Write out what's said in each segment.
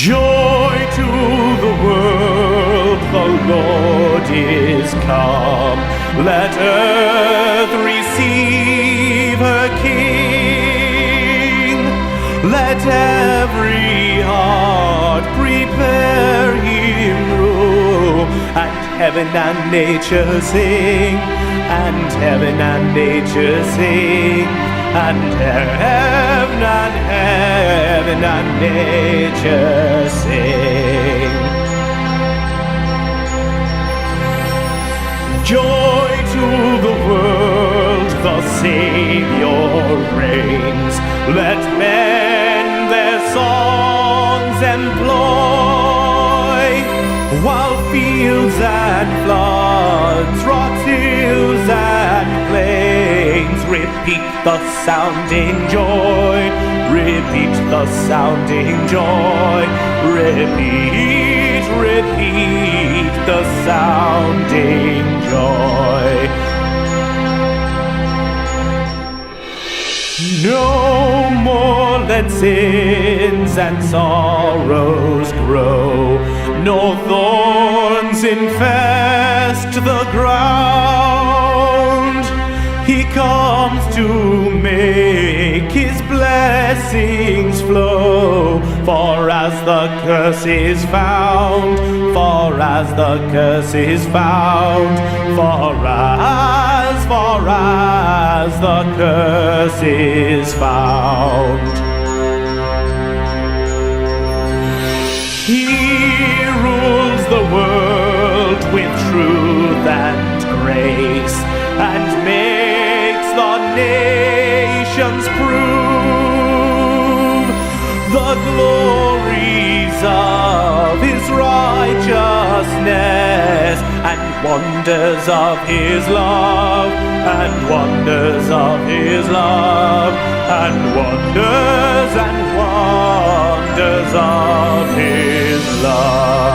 Joy to the world, the Lord is come. Let earth receive her King. Let every heart prepare him room. And heaven and nature sing, and heaven and nature sing, and heaven and nature sing. Joy to the world, the Savior reigns. Let men their songs employ, while fields and floods, rocks, hills and plains repeat the sounding joy, repeat the sounding joy, repeat, repeat the sounding joy. No more let sins and sorrows grow, nor thorns infest the ground. He comes to make his blessings flow, for as the curse is found, for as the curse is found, for as the curse is found. He rules the world with truth and grace, and makes the nations prove the glories of his righteousness, and wonders of his love, and wonders of his love, and wonders of his love.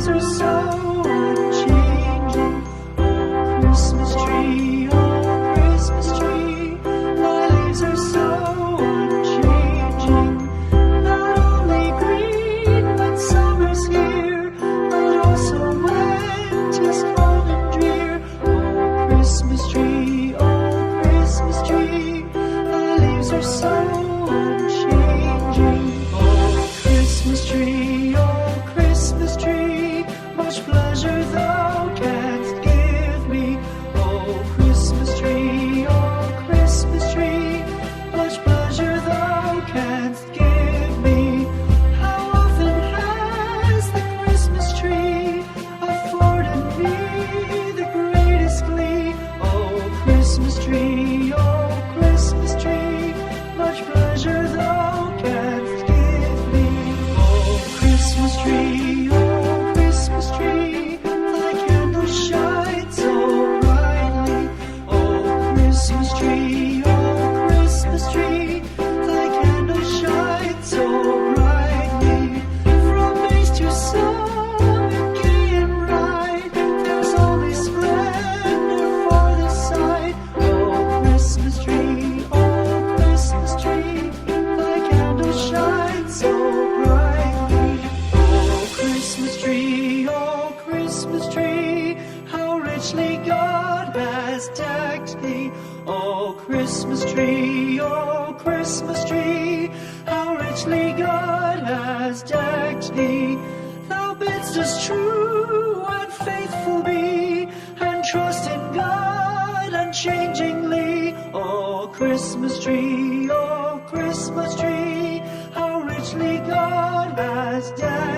lives are so unchanging. Oh, Christmas tree, oh, Christmas tree, thy leaves are so unchanging. Not only green when summer's here, but also when 'tis cold and drear. Oh, Christmas tree, oh, Christmas tree, thy leaves are so unchanging. Oh, Christmas tree, oh, Christmas tree, much pleasure thou canst give me. Oh, Christmas tree, much pleasure thou canst give me. How often has the Christmas tree afforded me the greatest glee? Oh, Christmas tree, much pleasure thou canst give me. Oh, Christmas tree, thy candles shine so brightly. Oh, Christmas tree, thy candles shine so brightly. From base to summit, gay and bright, there's only splendor for the sight. Oh, Christmas tree, thy candles shine so brightly. Oh, Christmas tree, how richly God has decked thee. Oh, Christmas tree, how richly God has decked thee. Thou bidst us true and faithful be, and trust in God unchangingly. Oh, Christmas tree, how richly God has decked